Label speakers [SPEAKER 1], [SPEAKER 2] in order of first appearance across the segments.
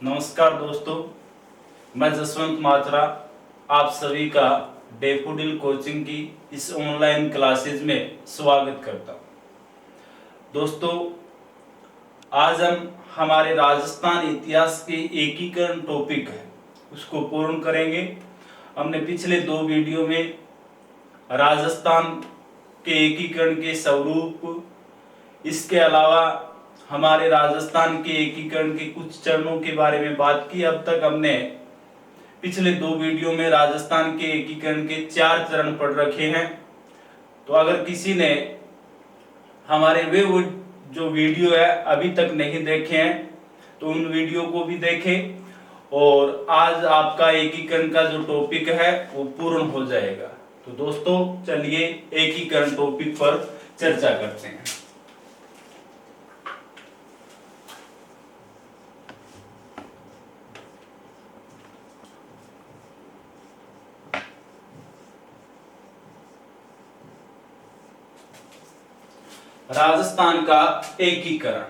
[SPEAKER 1] नमस्कार दोस्तों, मैं जसवंत मात्रा आप सभी का डैफोडिल कोचिंग की इस ऑनलाइन क्लासेज में स्वागत करता हूं। दोस्तों, आज हम हमारे राजस्थान इतिहास के एकीकरण टॉपिक है उसको पूर्ण करेंगे। हमने पिछले 2 वीडियो में राजस्थान के एकीकरण के स्वरूप, इसके अलावा हमारे राजस्थान के एकीकरण के कुछ चरणों के बारे में बात की। अब तक हमने पिछले 2 वीडियो में राजस्थान के एकीकरण के 4 चरण पढ़ रखे हैं। तो अगर किसी ने हमारे वे जो वीडियो है अभी तक नहीं देखे हैं तो उन वीडियो को भी देखें और आज आपका एकीकरण का जो टॉपिक है वो पूर्ण हो जाएगा। तो दोस्तों, चलिए एकीकरण टॉपिक पर चर्चा करते हैं। राजस्थान का एकीकरण,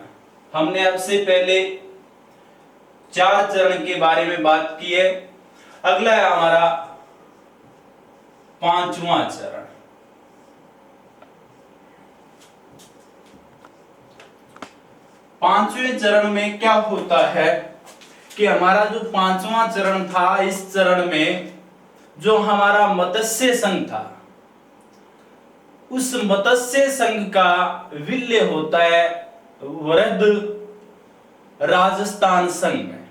[SPEAKER 1] हमने अब से पहले 4 चरण के बारे में बात की है। अगला है हमारा 5वां चरण। पांचवें चरण में क्या होता है कि हमारा जो 5वां चरण था, इस चरण में जो हमारा मत्स्य संघ था, उस मत्स्य संघ का विलय होता है वृहद राजस्थान संघ में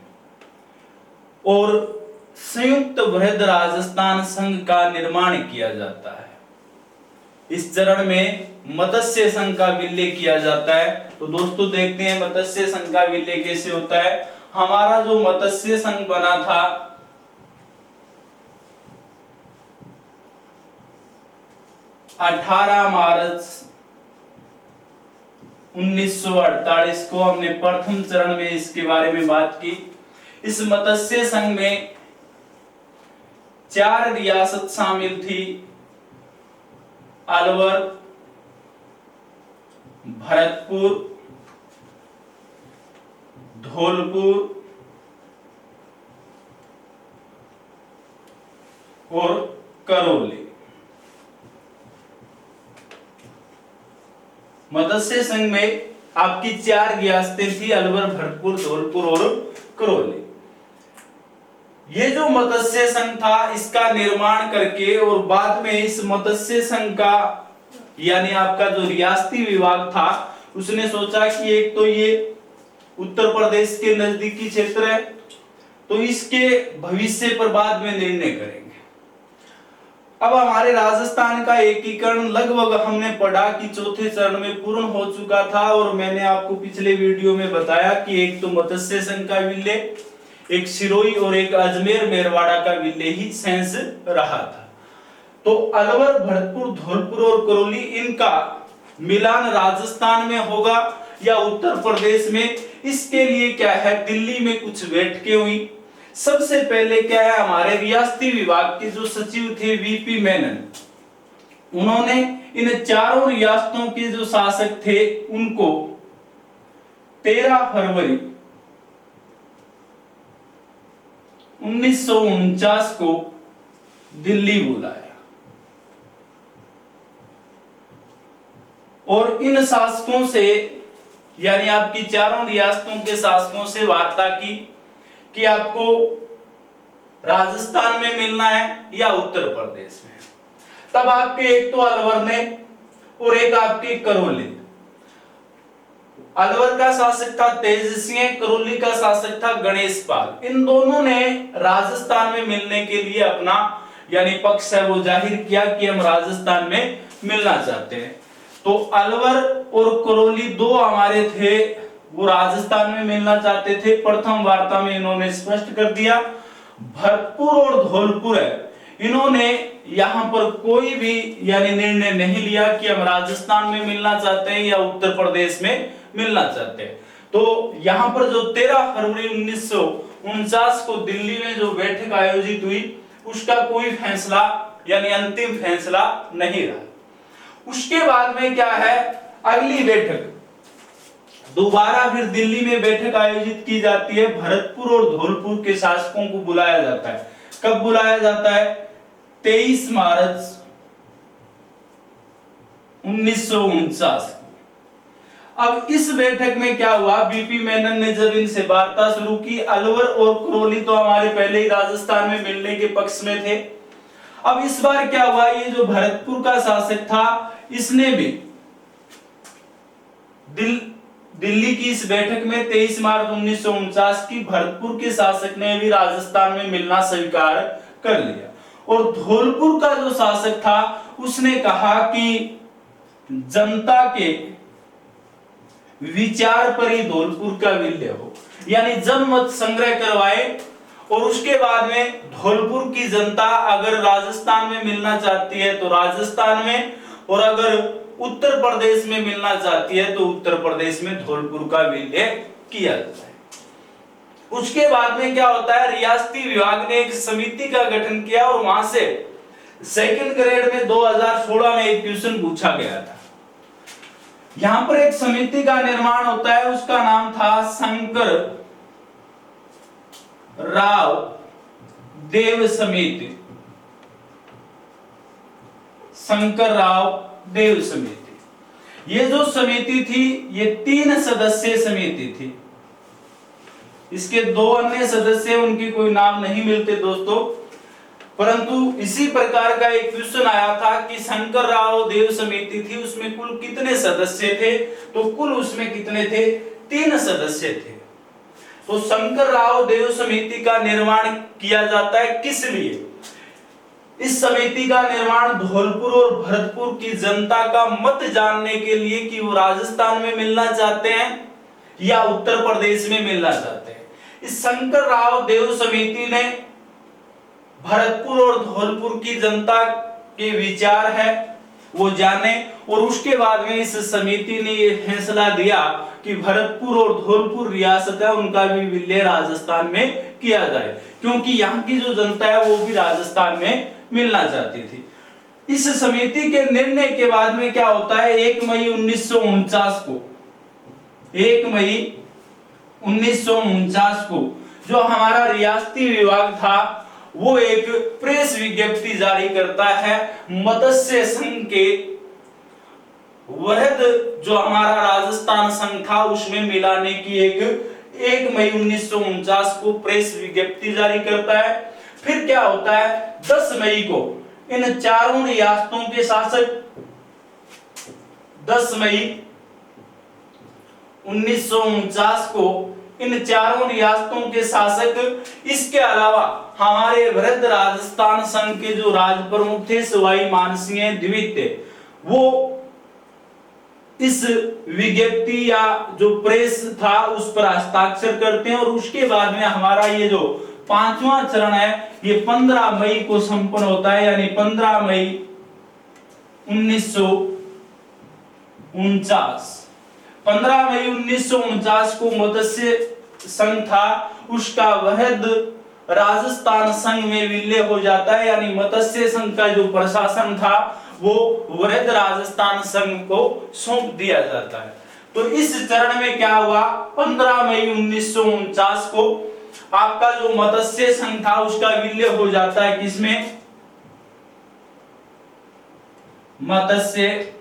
[SPEAKER 1] और संयुक्त वृहद राजस्थान संघ का निर्माण किया जाता है। इस चरण में मत्स्य संघ का विलय किया जाता है। तो दोस्तों, देखते हैं मत्स्य संघ का विलय कैसे होता है। हमारा जो मत्स्य संघ बना था 18 मार्च 1948 को, हमने प्रथम चरण में इसके बारे में बात की। इस मत्स्य संघ में 4 रियासत शामिल थी: अलवर, भरतपुर, धौलपुर और करौली। मत्स्य संघ में आपकी 4 रियासतें थी: अलवर, भरतपुर, धौलपुर और करौली। ये जो मत्स्य संघ था, इसका निर्माण करके और बाद में इस मत्स्य संघ का यानी आपका जो रियासती विभाग था, उसने सोचा कि एक तो ये उत्तर प्रदेश के नजदीकी क्षेत्र है, तो इसके भविष्य पर बाद में निर्णय करेंगे। अब हमारे राजस्थान का एकीकरण लगभग हमने पढ़ा कि 4थे चरण में पूर्ण हो चुका था और मैंने आपको पिछले वीडियो में बताया कि एक तो मत्स्य संघ का विलय, एक सिरोही और एक अजमेर मेरवाड़ा का विलय ही शेष रहा था। तो अलवर, भरतपुर, धौलपुर और करौली, इनका मिलान राजस्थान में होगा या उत्तर प्रदेश में, इसके लिए क्या है, दिल्ली में कुछ बैठकें हुई। सबसे पहले क्या है, हमारे रियासती विभाग के जो सचिव थे वीपी मेनन, उन्होंने इन चारों रियासतों के जो शासक थे उनको 13 फरवरी 1949 को दिल्ली बुलाया और इन शासकों से यानी आपकी चारों रियासतों के शासकों से वार्ता की कि आपको राजस्थान में मिलना है या उत्तर प्रदेश में। तब आपके एक तो अलवर ने और एक आपके करौली। अलवर का शासक था तेज सिंह, करौली का शासक था गणेश पाल। इन दोनों ने राजस्थान में मिलने के लिए अपना यानी पक्ष है वो जाहिर किया कि हम राजस्थान में मिलना चाहते हैं। तो अलवर और करौली 2 हमारे थे, वो राजस्थान में मिलना चाहते थे। प्रथम वार्ता में इन्होंने स्पष्ट कर दिया। भरतपुर और धौलपुर है, इन्होंने यहां पर कोई भी यानी निर्णय नहीं लिया कि हम राजस्थान में मिलना चाहते हैं या उत्तर प्रदेश में मिलना चाहते हैं। तो यहां पर जो 13 फरवरी 1949 को दिल्ली में जो बैठक आयोजित हुई, उसका कोई फैसला यानी अंतिम फैसला नहीं रहा। उसके बाद में क्या है, अगली बैठक दोबारा फिर दिल्ली में बैठक आयोजित की जाती है। भरतपुर और धौलपुर के शासकों को बुलाया जाता है। कब बुलाया जाता है? 23 मार्च 1949। अब इस बैठक में क्या हुआ? बीपी मेनन ने जब इनसे वार्ता शुरू की, अलवर और करौली तो हमारे पहले ही राजस्थान में मिलने के पक्ष में थे। अब इस बार क्या हुआ? ये जो भरतपुर का शासक था, इसने भी दिल्ली की इस बैठक में 23 मार्च 1949 की भरतपुर के शासक ने भी राजस्थान में मिलना स्वीकार कर लिया। और धौलपुर का जो शासक था, उसने कहा कि जनता के विचार पर ही धौलपुर का विलय हो, यानी जनमत संग्रह करवाए और उसके बाद में धौलपुर की जनता अगर राजस्थान में मिलना चाहती है तो राजस्थान में, और अगर उत्तर प्रदेश में मिलना चाहती है तो उत्तर प्रदेश में धौलपुर का विलय किया जाता है। उसके बाद में क्या होता है? रियासती विभाग ने एक समिति का गठन किया और वहां से सेकंड ग्रेड में 2016 में एक क्वेश्चन पूछा गया था। यहां पर एक समिति का निर्माण होता है, उसका नाम था शंकर राव देव समिति। शंकर राव देव समिति, ये जो समिति थी ये 3 सदस्यीय समिति थी। इसके 2 अन्य सदस्य, उनके कोई नाम नहीं मिलते दोस्तों, परंतु इसी प्रकार का एक क्वेश्चन आया था कि शंकर राव देव समिति थी, उसमें कुल कितने सदस्य थे? तो कुल उसमें कितने थे? 3 सदस्य थे। तो शंकर राव देव समिति का निर्माण किया जाता है, किस लिए? इस समिति का निर्माण धौलपुर और भरतपुर की जनता का मत जानने के लिए कि वो राजस्थान में मिलना चाहते हैं या उत्तर प्रदेश में मिलना चाहते हैं। इस शंकर राव देव समिति ने भरतपुर और धौलपुर की जनता के विचार है वो जाने, और उसके बाद में इस समिति ने ये फैसला दिया कि भरतपुर और धौलपुर रियासत है, उनका भी विलय राजस्थान में किया जाए, क्योंकि यहाँ की जो जनता है वो भी राजस्थान में मिलना चाहती थी। इस समिति के निर्णय के बाद में क्या होता है? 1 मई 1949 को, 1 मई 1949 को जो हमारा रियासती विभाग था वो एक प्रेस विज्ञप्ति जारी करता है। मत्स्य संघ के वृहद जो हमारा राजस्थान संघ था उसमें मिलाने की 1 मई 1949 को प्रेस विज्ञप्ति जारी करता है। फिर क्या होता है? 10 मई को इन चारों रियासतों के शासक, 10 मई 1949 को इन चारों रियासतों के शासक, इसके अलावा हमारे वृहद राजस्थान संघ के जो राज प्रमुख थे सवाई मानसिंह द्वितीय, वो इस विज्ञप्ति या जो प्रेस था उस पर हस्ताक्षर करते हैं। और उसके बाद में हमारा ये जो 5वां चरण है ये 15 मई को संपन्न होता है, यानी 15 मई 1949। 15 मई 1949 को मत्स्य संघ था उसका वृहद राजस्थान संघ में विलय हो जाता है, यानी मत्स्य संघ का जो प्रशासन था वो वृहद राजस्थान संघ को सौंप दिया जाता है। तो इस चरण में क्या हुआ? 15 मई 1949 को आपका जो मत्स्य संघ था उसका विलय हो जाता है, किसमें? मत्स्य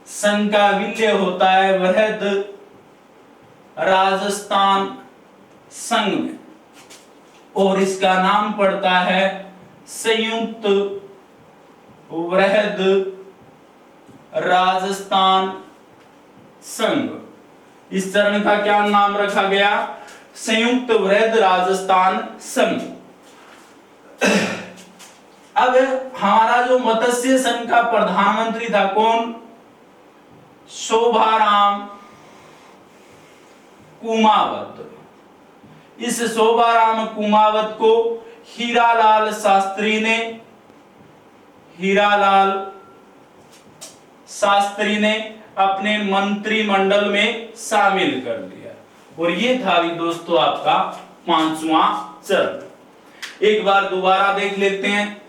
[SPEAKER 1] संघ का विलय होता है वृहद राजस्थान संघ में, और इसका नाम पड़ता है संयुक्त वृहद राजस्थान संघ। इस चरण का क्या नाम रखा गया? संयुक्त वृहद राजस्थान संघ। अब हमारा जो मत्स्य संघ का प्रधानमंत्री था कौन? शोभाराम कुमावत। इस शोभाराम कुमावत को हीरालाल शास्त्री ने अपने मंत्रिमंडल में शामिल कर लिया। और ये था भी दोस्तों आपका 5वां चरण। एक बार दोबारा देख लेते हैं।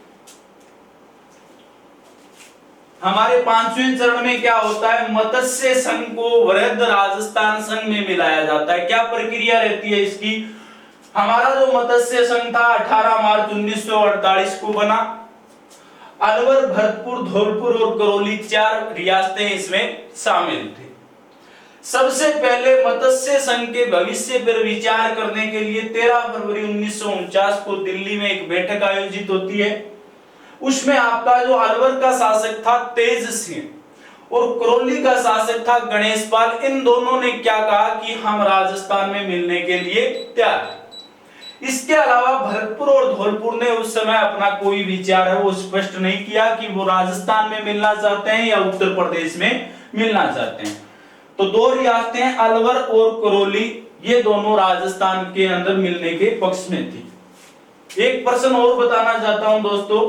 [SPEAKER 1] हमारे पांचवें चरण में क्या होता है, मत्स्य संघ को वृहद राजस्थान संघ में मिलाया जाता है। क्या प्रक्रिया रहती है इसकी, हमारा जो मत्स्य संघ था 18 मार्च 1948 को बना। अलवर, भरतपुर, धौलपुर और करौली 4 रियासतें इसमें शामिल थी। सबसे पहले मत्स्य संघ के भविष्य पर विचार करने के लिए 13 फरवरी 1949 को दिल्ली में एक बैठक आयोजित होती है। उसमें आपका जो अलवर का शासक था तेज सिंह और करौली का शासक था गणेश पाल, इन दोनों ने क्या कहा कि हम राजस्थान में मिलने के लिए तैयार हैं। इसके अलावा भरतपुर और धौलपुर ने उस समय अपना कोई विचार है वो स्पष्ट नहीं किया कि वो राजस्थान में मिलना चाहते हैं या उत्तर प्रदेश में मिलना चाहते हैं। तो 2 रियासतें अलवर और करौली ये दोनों राजस्थान के अंदर मिलने के पक्ष में थी। एक प्रश्न और बताना चाहता हूं दोस्तों,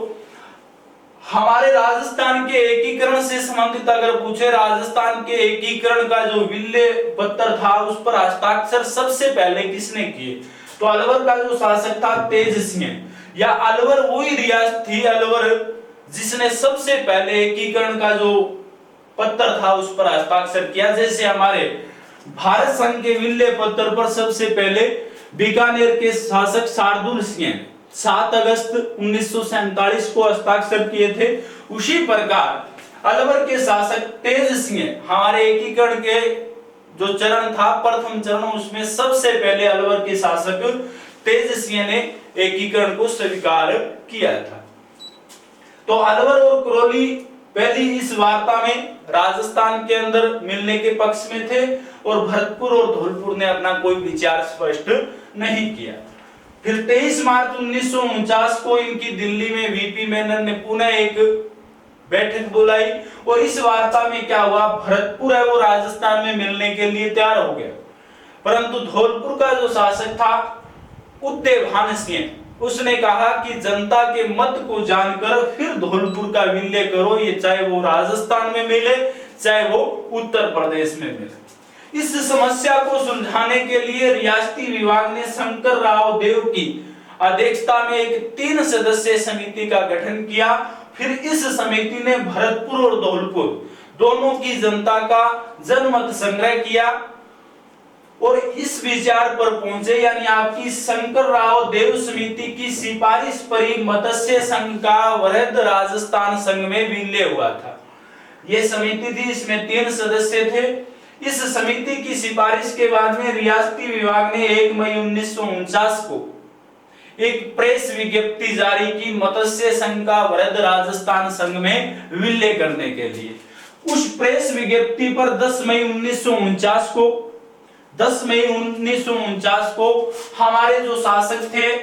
[SPEAKER 1] हमारे राजस्थान के एकीकरण से संबंधित अगर पूछे, राजस्थान के एकीकरण का जो विल्ले पत्र था उस पर हस्ताक्षर सबसे पहले किसने किए, तो अलवर का जो शासक था तेज सिंह। या अलवर वही रियासत थी अलवर जिसने सबसे पहले एकीकरण का जो पत्र था उस पर हस्ताक्षर किया। जैसे हमारे भारत संघ के विल्ले पत्र पर सबसे पहले बीकानेर के शासक शार्दुल सिंह 7 अगस्त 1947 को हस्ताक्षर किए थे। उसी प्रकार अलवर के शासक तेज सिंह हमारे एकीकरण के जो चरण था प्रथम चरण, उसमें सबसे पहले अलवर के शासक तेज सिंह ने एकीकरण को स्वीकार किया था। तो अलवर और करौली पहली इस वार्ता में राजस्थान के अंदर मिलने के पक्ष में थे और भरतपुर और धौलपुर ने अपना कोई विचार स्पष्ट नहीं किया। फिर 23 मार्च 1949 को इनकी दिल्ली में वीपी मेनन ने पुनः एक बैठक बुलाई और इस वार्ता में क्या हुआ, भरतपुर है वो राजस्थान में मिलने के लिए तैयार हो गया, परंतु धौलपुर का जो शासक था उदयभान सिंह, उसने कहा कि जनता के मत को जानकर फिर धौलपुर का विलय करो, ये चाहे वो राजस्थान में मिले चाहे वो उत्तर प्रदेश में मिले। इस समस्या को सुलझाने के लिए रियासती विभाग ने शंकर राव देव की अध्यक्षता में एक 3 सदस्यीय समिति का गठन किया। फिर इस समिति ने भरतपुर और धौलपुर दोनों की जनता का जनमत संग्रह किया और इस विचार पर पहुंचे, यानी आपकी शंकर राव देव समिति की सिफारिश पर ही मत्स्य संघ का वृहद राजस्थान संघ में विलय हुआ था। यह समिति थी, इसमें 3 सदस्य थे। इस समिति की सिफारिश के बाद में रियासती विभाग ने 1 मई 1949 को एक प्रेस विज्ञप्ति जारी की मत्स्य संघ का वृहद राजस्थान संघ में विलय करने के लिए। उस प्रेस विज्ञप्ति पर 10 मई 1949 को हमारे जो शासक थे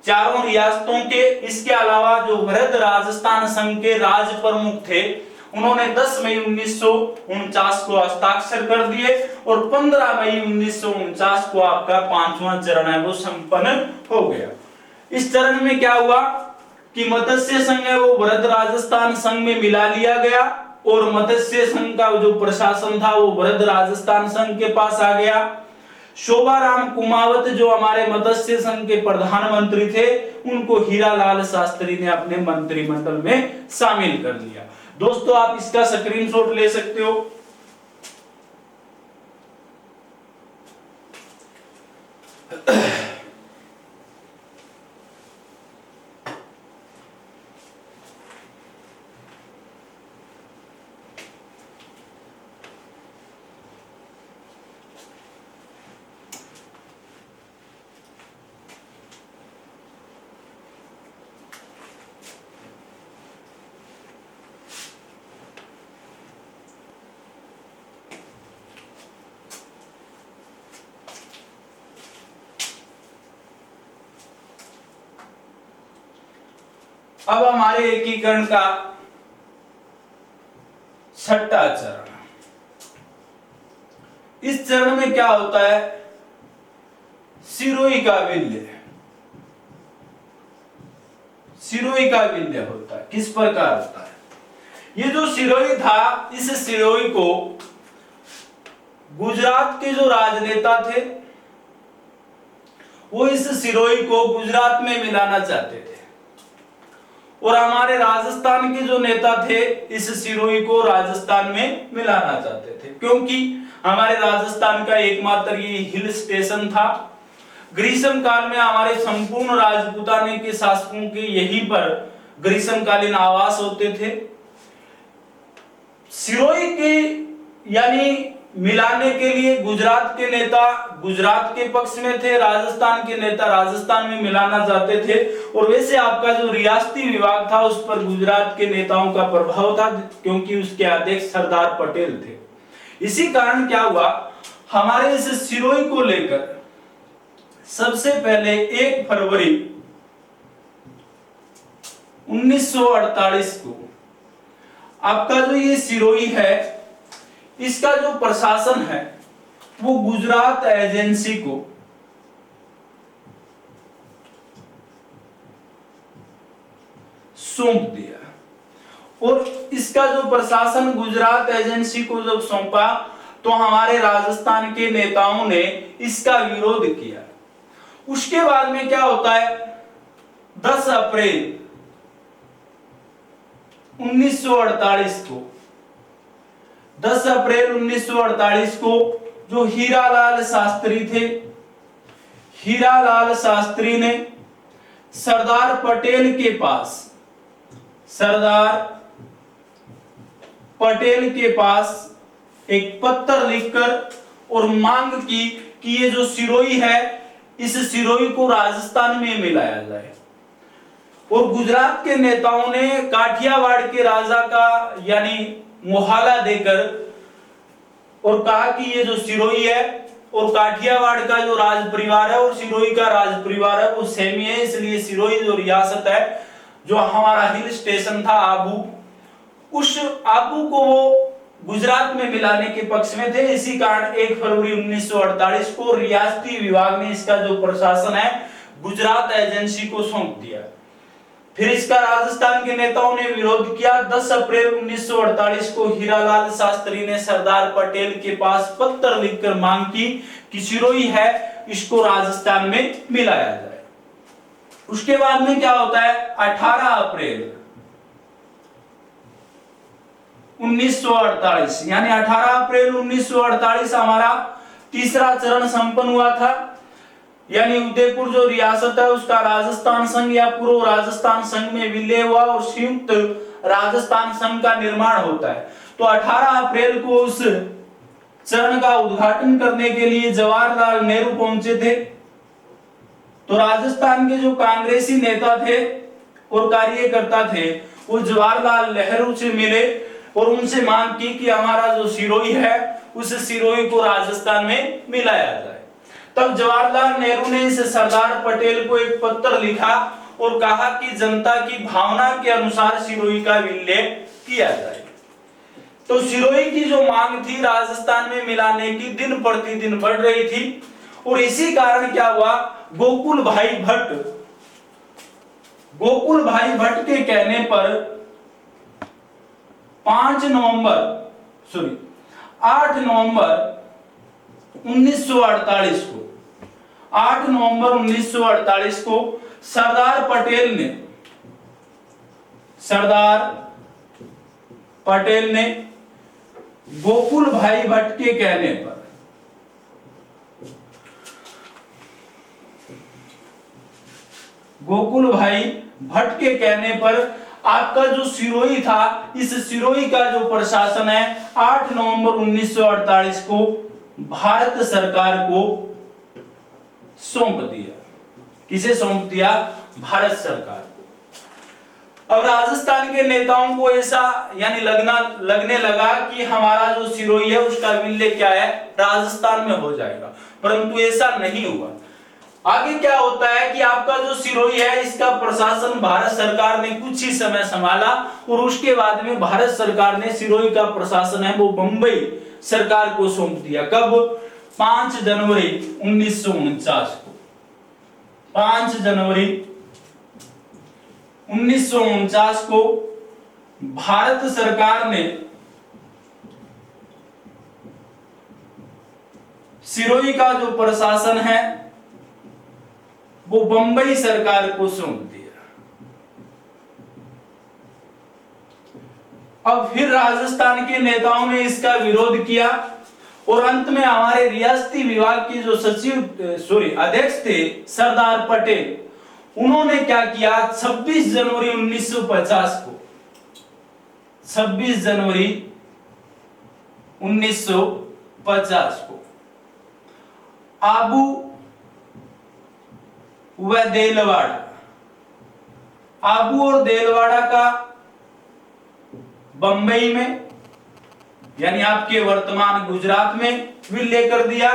[SPEAKER 1] चारों रियासतों के, इसके अलावा जो वृहद राजस्थान संघ के राज प्रमुख थे, उन्होंने 10 मई 1949 को हस्ताक्षर कर दिए और 15 मई 1949 को आपका 5वां चरण है वो संपन्न हो गया। इस चरण में क्या हुआ कि मत्स्य संघ है वो वृहद राजस्थान संघ में मिला लिया गया और मत्स्य संघ का जो प्रशासन था वो वृहद राजस्थान संघ के पास आ गया। शोभाराम कुमावत जो हमारे मत्स्य संघ के प्रधानमंत्री थे, उनको हीरालाल शास्त्री ने अपने मंत्रिमंडल में शामिल कर लिया। दोस्तों आप इसका स्क्रीनशॉट ले सकते हो। अब हमारे एकीकरण का 6वां चरण। इस चरण में क्या होता है, सिरोही का विलय। सिरोही का विलय होता है। किस प्रकार होता है, ये जो सिरोही था, इस सिरोही को गुजरात के जो राजनेता थे वो इस सिरोही को गुजरात में मिलाना चाहते थे और हमारे राजस्थान के जो नेता थे इस सिरोही को राजस्थान में मिलाना चाहते थे, क्योंकि हमारे राजस्थान का एकमात्र ये हिल स्टेशन था। ग्रीष्म काल में हमारे संपूर्ण राजपूताने के शासकों के यहीं पर ग्रीष्मकालीन आवास होते थे। सिरोही के यानी मिलाने के लिए गुजरात के नेता गुजरात के पक्ष में थे, राजस्थान के नेता राजस्थान में मिलाना चाहते थे। और वैसे आपका जो रियासती विभाग था उस पर गुजरात के नेताओं का प्रभाव था, क्योंकि उसके अध्यक्ष सरदार पटेल थे। इसी कारण क्या हुआ, हमारे इस सिरोही को लेकर सबसे पहले 1 फरवरी 1948 को आपका जो ये सिरोही है इसका जो प्रशासन है वो गुजरात एजेंसी को सौंप दिया। और इसका जो प्रशासन गुजरात एजेंसी को जब सौंपा तो हमारे राजस्थान के नेताओं ने इसका विरोध किया। उसके बाद में क्या होता है, 10 अप्रैल 1948 को 10 अप्रैल 1948 को जो हीरालाल शास्त्री थे, हीरालाल शास्त्री ने सरदार पटेल के पास एक पत्र लिखकर और मांग की कि ये जो सिरोही है इस सिरोही को राजस्थान में मिलाया जाए। और गुजरात के नेताओं ने काठियावाड़ के राजा का यानी मुहाला देकर और कहा कि ये जो सिरोही है और काठियावाड़ का जो राज परिवार है और सिरोही का राज परिवार है वो सेम ही है, इसलिए सिरोही जो रियासत है जो हमारा हिल स्टेशन था आबू, उस आबू को वो गुजरात में मिलाने के पक्ष में थे। इसी कारण 1 फरवरी 1948 को रियासती विभाग ने इसका जो प्रशासन है गुजरात एजेंसी को सौंप दिया। फिर इसका राजस्थान के नेताओं ने विरोध किया। 10 अप्रैल 1948 को हीरालाल शास्त्री ने सरदार पटेल के पास पत्र लिखकर मांग की कि सिरोही है इसको राजस्थान में मिलाया जाए। उसके बाद में क्या होता है, 18 अप्रैल 1948 यानी 18 अप्रैल 1948 हमारा तीसरा चरण संपन्न हुआ था। यानी उदयपुर जो रियासत है उसका राजस्थान संघ या पूर्व राजस्थान संघ में विलय हुआ और संयुक्त राजस्थान संघ का निर्माण होता है। तो 18 अप्रैल को उस चरण का उद्घाटन करने के लिए जवाहरलाल नेहरू पहुंचे थे। तो राजस्थान के जो कांग्रेसी नेता थे और कार्यकर्ता थे वो जवाहरलाल नेहरू से मिले और उनसे मांग की कि हमारा जो सिरोही है उस सिरोही को राजस्थान में मिलाया जाए। तब जवाहरलाल नेहरू ने इस सरदार पटेल को एक पत्र लिखा और कहा कि जनता की भावना के अनुसार सिरोही का विलय किया जाए। तो सिरोही की जो मांग थी राजस्थान में मिलाने की दिन प्रतिदिन बढ़ रही थी और इसी कारण क्या हुआ, गोकुल भाई भट्ट के कहने पर 8 नवंबर 1948 को सरदार पटेल ने गोकुल भाई भट्ट के कहने पर आपका जो सिरोही था इस सिरोही का जो प्रशासन है 8 नवंबर 1948 को भारत सरकार को सौंप दिया। किसे सौंप दिया? भारत सरकार को। अब राजस्थान के नेताओं को ऐसा यानी लगने लगा कि हमारा जो सिरोही है उसका विलय क्या है, राजस्थान में हो जाएगा, परंतु ऐसा नहीं हुआ। आगे क्या होता है कि आपका जो सिरोही है इसका प्रशासन भारत सरकार ने कुछ ही समय संभाला और उसके बाद में भारत सरकार ने सिरोही का प्रशासन है वो बंबई सरकार को सौंप दिया। कब? 5 जनवरी 1949 को। 5 जनवरी 1949 को भारत सरकार ने सिरोही का जो प्रशासन है वो बंबई सरकार को सौंप दिया। अब फिर राजस्थान के नेताओं ने इसका विरोध किया और अंत में हमारे रियासती विभाग के जो अध्यक्ष थे सरदार पटेल, उन्होंने क्या किया, 26 जनवरी 1950 को 26 जनवरी 1950 को आबू व देलवाड़ा, आबू और देलवाड़ा का बंबई में यानी आपके वर्तमान गुजरात में विलय कर दिया,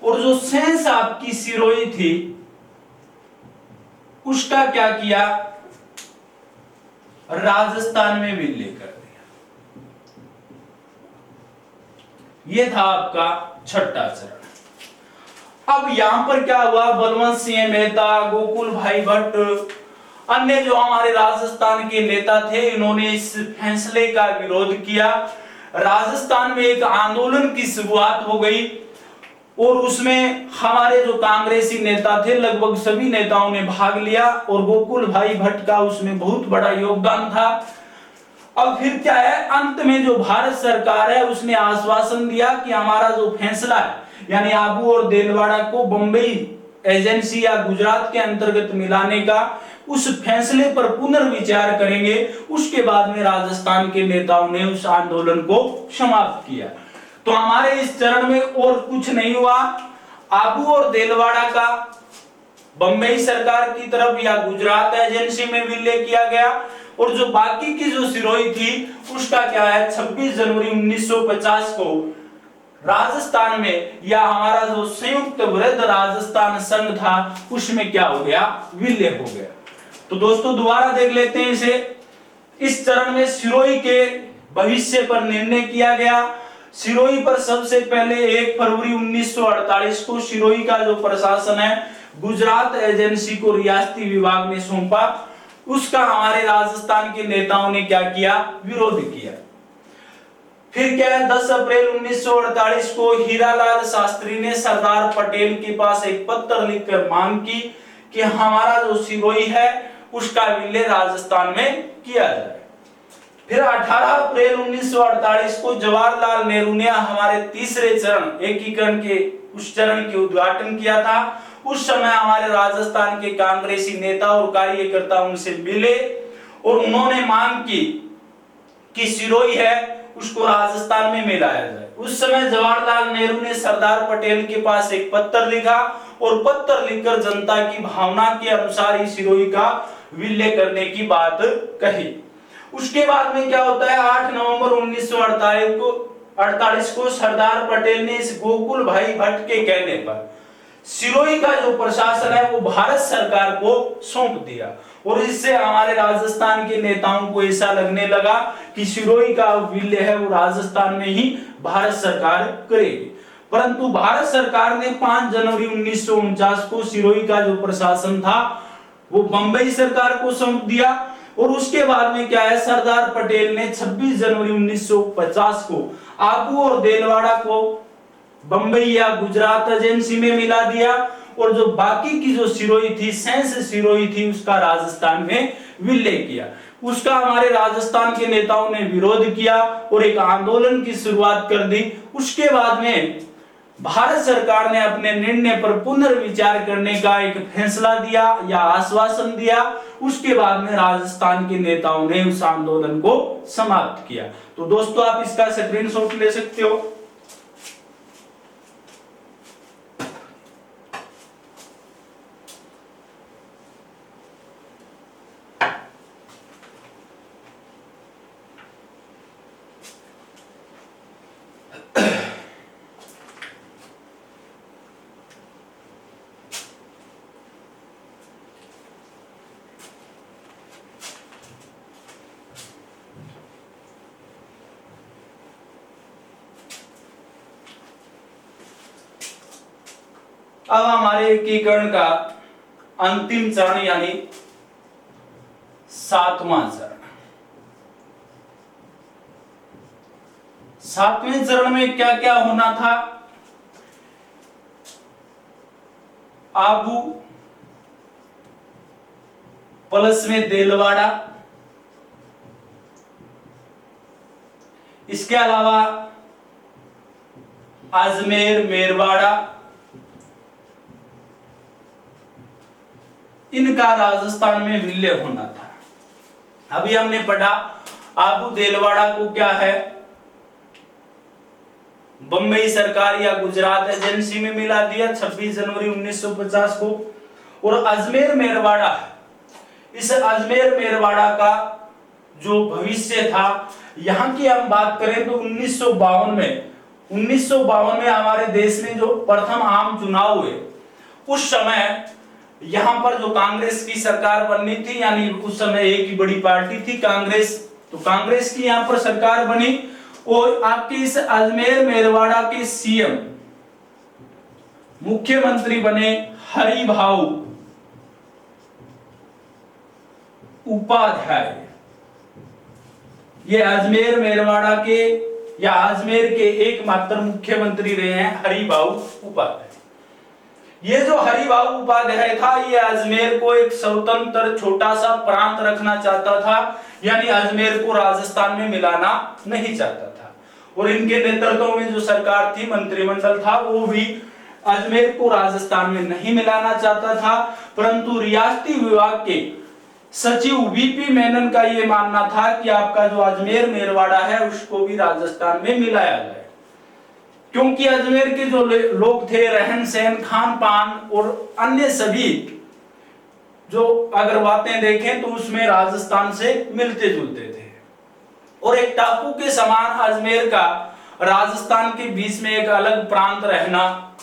[SPEAKER 1] और जो सेंस आपकी सिरोही थी उसका क्या किया, राजस्थान में विलय कर दिया। यह था आपका छठा चरण। अब यहां पर क्या हुआ, बलवंत सिंह मेहता, गोकुल भाई भट्ट, अन्य जो हमारे राजस्थान के नेता थे, इन्होंने इस फैसले का विरोध किया। राजस्थान में एक आंदोलन की शुरुआत हो गई और उसमें हमारे जो कांग्रेसी नेता थे लगभग सभी नेताओं ने भाग लिया और गोकुल भाई भट्ट का उसमें बहुत बड़ा योगदान था। अब फिर क्या है, अंत में जो भारत सरकार है उसने आश्वासन दिया कि हमारा जो फैसला है यानी आबू और देलवाड़ा को बंबई एजेंसी या गुजरात के अंतर्गत मिलाने का, उस फैसले पर पुनर्विचार करेंगे। उसके बाद में राजस्थान के नेताओं ने उस आंदोलन को समाप्त किया। तो हमारे इस चरण में और कुछ नहीं हुआ, आबू और देलवाड़ा का बंबई सरकार की तरफ या गुजरात एजेंसी में विलय किया गया, और जो बाकी की जो सिरोही थी उसका क्या है, 26 जनवरी 1950 को राजस्थान में या हमारा जो संयुक्त वृहद राजस्थान संघ था उसमें क्या हो गया, विलय हो गया। तो दोस्तों दोबारा देख लेते हैं इसे। इस चरण में सिरोही के भविष्य पर निर्णय किया गया। सिरोही पर सबसे पहले 1 फरवरी 1948 को सिरोही का जो प्रशासन है गुजरात एजेंसी को रियासती विभाग ने सौंपा। उसका हमारे राजस्थान के नेताओं ने क्या किया, विरोध किया। फिर क्या है, 10 अप्रैल 1948 को हीरालाल शास्त्री ने सरदार पटेल के पास एक पत्र लिखकर मांग की कि हमारा जो सिरोही है उसका विलय राजस्थान में किया जाए। फिर 18 अप्रैल 1948 को जवाहरलाल नेहरू ने हमारे तीसरे चरण एकीकरण के उस चरण के उद्घाटन किया था। उस समय हमारे राजस्थान के कांग्रेसी नेता और कार्यकर्ता उनसे मिले और उन्होंने मांग की कि सिरोही है उसको राजस्थान में मिलाया जाए। उस समय जवाहरलाल नेहरू ने सरदार पटेल के पास एक पत्र लिखा और पत्र लिखकर जनता की भावना के अनुसार ही सिरोही का विलय करने की बात कही। उसके बाद में क्या होता है, 8 नवंबर 1948 को सरदार पटेल ने इस गोकुल भाई भट्ट के कहने पर सिरोही का जो प्रशासन है वो भारत सरकार को सौंप दिया, और इससे हमारे राजस्थान के नेताओं को ऐसा लगने लगा कि सिरोही का विलय है वो राजस्थान में ही भारत सरकार करेगी। परंतु भारत सरकार ने 5 जनवरी 1949 को सिरोही का जो प्रशासन था वो बंबई सरकार को सौंप दिया, और उसके बाद में क्या है, सरदार पटेल ने 26 जनवरी 1950 को आबू और देलवाड़ा को बंबई या गुजरात एजेंसी में मिला दिया, और जो बाकी की जो सिरोही थी, सेंस सिरोही थी, उसका राजस्थान में विलय किया। उसका हमारे राजस्थान के नेताओं ने विरोध किया और एक आंदोलन की शुरुआत कर दी। उसके बाद में भारत सरकार ने अपने निर्णय पर पुनर्विचार करने का एक फैसला दिया या आश्वासन दिया। उसके बाद में राजस्थान के नेताओं ने उस आंदोलन को समाप्त किया। तो दोस्तों आप इसका स्क्रीनशॉट ले सकते हो। अब हमारे एकीकरण का अंतिम चरण यानी 7वां चरण। 7वें चरण में क्या क्या होना था, आबू प्लस में देलवाड़ा, इसके अलावा अजमेर, मेरवाड़ा, इनका राजस्थान में विलय होना था। अभी हमने पढ़ा आबू देलवाड़ा को क्या है, बंबई सरकार या गुजरात एजेंसी में मिला दिया 26 जनवरी 1950 को। और अजमेर मेरवाड़ा, इस अजमेर मेरवाड़ा का जो भविष्य था, यहां की हम बात करें तो 1952 में हमारे देश में जो प्रथम आम चुनाव हुए, उस समय यहां पर जो कांग्रेस की सरकार बननी थी, यानी उस समय एक ही बड़ी पार्टी थी कांग्रेस, तो कांग्रेस की यहां पर सरकार बनी और आपके इस अजमेर मेरवाड़ा के सीएम मुख्यमंत्री बने हरिभाऊ उपाध्याय। ये अजमेर मेरवाड़ा के या अजमेर के एकमात्र मुख्यमंत्री रहे हैं हरिभाऊ उपाध्याय। ये जो हरिभाऊ उपाध्याय था, ये अजमेर को एक स्वतंत्र छोटा सा प्रांत रखना चाहता था, यानी अजमेर को राजस्थान में मिलाना नहीं चाहता था। और इनके नेतृत्व में जो सरकार थी, मंत्रिमंडल था, वो भी अजमेर को राजस्थान में नहीं मिलाना चाहता था। परंतु रियासती विभाग के सचिव वीपी मेनन का ये मानना था कि आपका जो अजमेर मेरवाड़ा है उसको भी राजस्थान में मिलाया जाए, क्योंकि अजमेर के जो लोग थे, रहन सहन, खान पान और अन्य सभी जो अगर बातें देखें तो उसमें राजस्थान से मिलते जुलते थे। और एक टापू के समान अजमेर का राजस्थान के बीच में एक अलग प्रांत रहना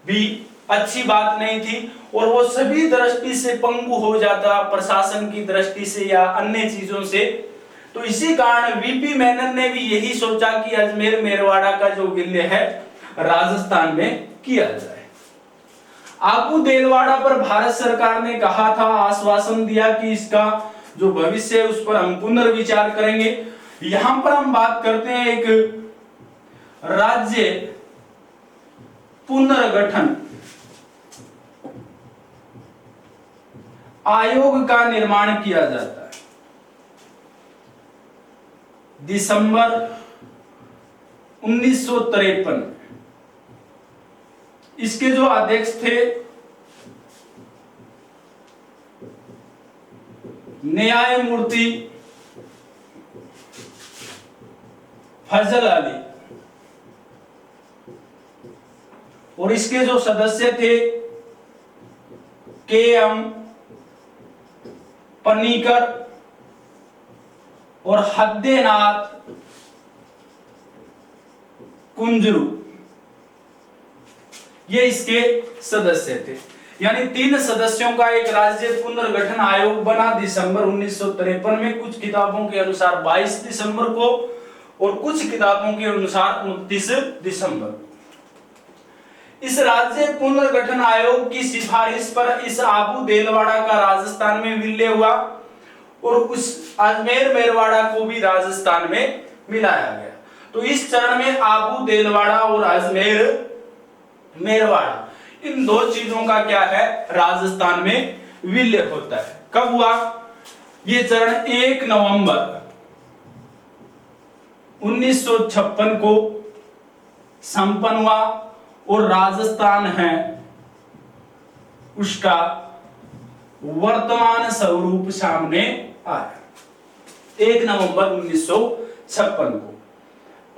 [SPEAKER 1] भी अच्छी बात नहीं थी, और वो सभी दृष्टि से पंगु हो जाता, प्रशासन की दृष्टि से या अन्य चीजों से। तो इसी कारण वीपी मेनन ने भी यही सोचा कि अजमेर मेरवाड़ा का जो विलय है राजस्थान में किया जाए। आबू देलवाड़ा पर भारत सरकार ने कहा था, आश्वासन दिया कि इसका जो भविष्य है उस पर हम पुनर्विचार करेंगे। यहां पर हम बात करते हैं एक राज्य पुनर्गठन आयोग का निर्माण किया जाता है। दिसंबर 1953 में इसके जो अध्यक्ष थे न्यायमूर्ति फजल अली, और इसके जो सदस्य थे के.एम. पनीकर और हद्देनाथ कुंजरू, ये इसके सदस्य थे। यानी 3 सदस्यों का एक राज्य पुनर्गठन आयोग बना दिसंबर 1953 में। कुछ किताबों के अनुसार 22 दिसंबर को और कुछ किताबों के अनुसार 29 दिसंबर। इस राज्य पुनर्गठन आयोग की सिफारिश पर इस आबू देलवाड़ा का राजस्थान में विलय हुआ और उस अजमेर मेरवाड़ा को भी राजस्थान में मिलाया गया। तो इस चरण में आबू देलवाड़ा और अजमेर मेरवाड़ा, इन 2 चीजों का क्या है, राजस्थान में विलय होता है। कब हुआ ये चरण? 1 नवंबर 1956 को संपन्न हुआ और राजस्थान है उसका वर्तमान स्वरूप सामने आया 1 नवंबर 1956 को।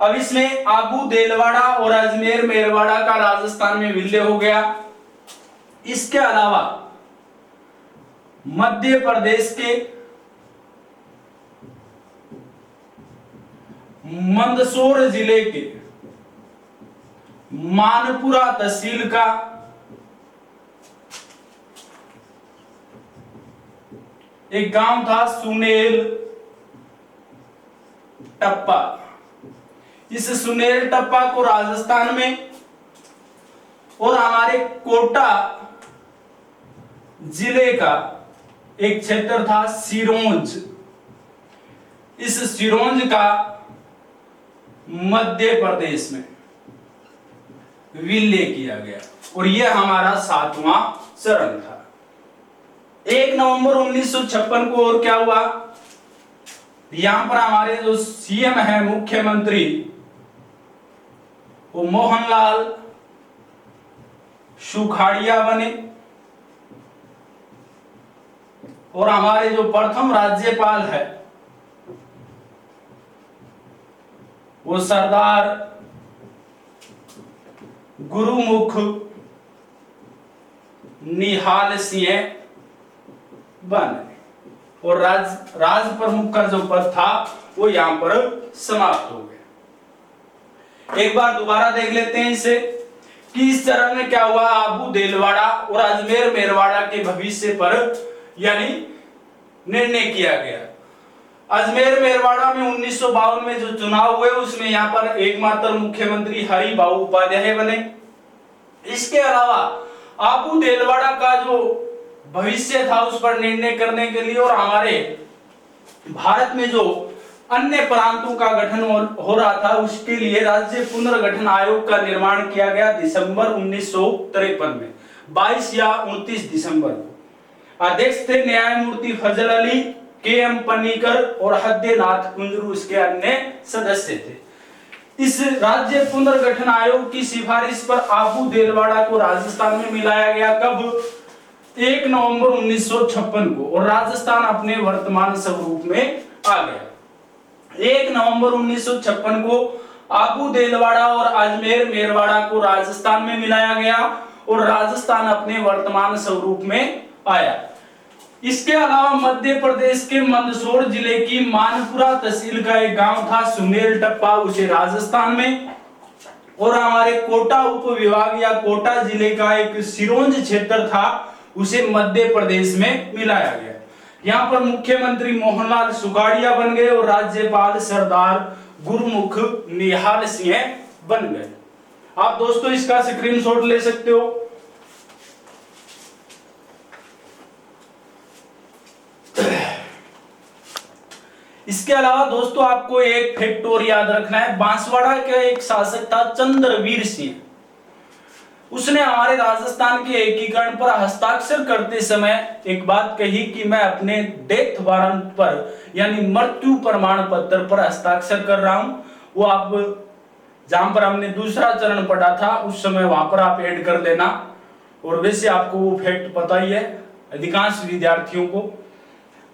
[SPEAKER 1] अब इसमें आबू देलवाड़ा और अजमेर मेरवाड़ा का राजस्थान में विलय हो गया। इसके अलावा मध्य प्रदेश के मंदसौर जिले के मानपुरा तहसील का एक गांव था सुनेल टप्पा। इस सुनेल टप्पा को राजस्थान में, और हमारे कोटा जिले का एक क्षेत्र था सिरोंज, इस सिरोंज का मध्य प्रदेश में विलय किया गया। और यह हमारा 7वां चरण था। 1 नवंबर 1956 को और क्या हुआ, यहां पर हमारे जो सीएम है, मुख्यमंत्री, वो मोहनलाल सुखाड़िया बने। और हमारे जो प्रथम राज्यपाल है वो सरदार गुरुमुख निहाल सिंह बने। और राज प्रमुख का जो पद था वो यहां पर समाप्त हो गया। एक बार दोबारा देख लेते हैं इसे कि इस चरण में क्या हुआ। आबू देलवाड़ा और अजमेर मेरवाड़ा के भविष्य पर यानी निर्णय किया गया। अजमेर मेरवाड़ा में 1952 में जो चुनाव हुए उसमें यहाँ पर एकमात्र मुख्यमंत्री हरिभाऊ उपाध्याय बने। इसके अलावा आबू देलवाड़ा का जो भविष्य था उस पर निर्णय करने के लिए और हमारे भारत में जो अन्य प्रांतों का गठन हो रहा था उसके लिए राज्य पुनर्गठन आयोग का निर्माण किया गया दिसंबर 1953 में, 22 या 29 दिसंबर को। अध्यक्ष थे न्यायमूर्ति फजल अली, के.एम. पन्नीकर और हद्देनाथ कुंजरू इसके अन्य सदस्य थे। इस राज्य पुनर्गठन आयोग की सिफारिश पर आबू देलवाड़ा को राजस्थान में मिलाया गया। कब? 1 नवंबर 1956 को। और राजस्थान अपने वर्तमान स्वरूप में आ गया। 1 नवंबर 1956 को आबू देलवाड़ा और अजमेर मेरवाड़ा को राजस्थान में मिलाया गया और राजस्थान अपने वर्तमान स्वरूप में आया। इसके अलावा मध्य प्रदेश के मंदसौर जिले की मानपुरा तहसील का एक गांव था सुनेल टप्पा, उसे राजस्थान में, और हमारे कोटा उप विभाग या कोटा जिले का एक सिरोंज क्षेत्र था उसे मध्य प्रदेश में मिलाया गया। यहाँ पर मुख्यमंत्री मोहनलाल सुखाड़िया बन गए और राज्यपाल सरदार गुरुमुख निहाल सिंह बन गए। आप दोस्तों इसका स्क्रीनशॉट ले सकते हो। इसके अलावा दोस्तों आपको एक फैक्ट और याद रखना है। बांसवाड़ा का एक शासक था चंद्रवीर सिंह। उसने हमारे राजस्थान के एकीकरण पर हस्ताक्षर करते समय एक बात कही कि मैं अपने डेथ वारंट पर यानी मृत्यु प्रमाण पत्र पर हस्ताक्षर कर रहा हूं। वो आप जहां पर हमने दूसरा चरण पढ़ा था उस समय वहां पर आप ऐड कर लेना। और वैसे आपको वो फैक्ट पता ही है अधिकांश विद्यार्थियों को।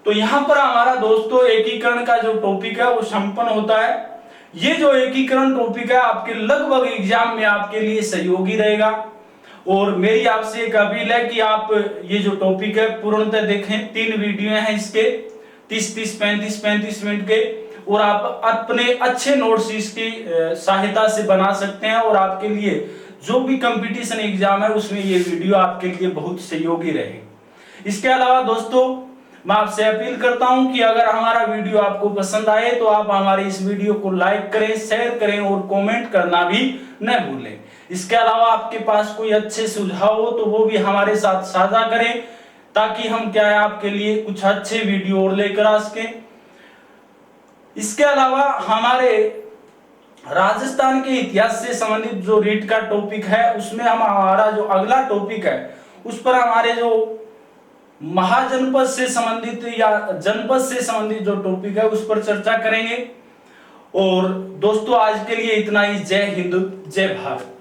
[SPEAKER 1] तो यहां पर हमारा दोस्तों एकीकरण का जो टॉपिक है वो संपन्न होता है। ये जो एकीकरण टॉपिक है आपके लगभग एग्जाम में आपके लिए सहयोगी रहेगा। और मेरी आपसे एक अपील है कि आप ये जो टॉपिक है पूर्णतः देखें। 3 वीडियो हैं इसके 30-30, 35-35 मिनट के, और आप अपने अच्छे नोट्स इसकी सहायता से बना सकते हैं। और आपके लिए जो भी कंपटीशन एग्जाम है उसमें ये वीडियो आपके लिए बहुत सहयोगी रहेगी। इसके अलावा दोस्तों मैं आपसे अपील करता हूं कि अगर हमारा वीडियो आपको पसंद आए तो आप हमारे इस वीडियो को लाइक करें, शेयर करें और कमेंट करना भी न भूलें। इसके अलावा आपके पास कोई अच्छे सुझाव हो तो वो भी हमारे साथ साझा करें ताकि हम क्या है आपके लिए कुछ अच्छे वीडियो और लेकर आ सकें। इसके अलावा हमारे राजस्थान के इतिहास से संबंधित जो रीट का टॉपिक है उसमें हम हमारा जो अगला टॉपिक है उस पर हमारे जो महाजनपद से संबंधित या जनपद से संबंधित जो टॉपिक है उस पर चर्चा करेंगे। और दोस्तों आज के लिए इतना ही। जय हिंद, जय भारत।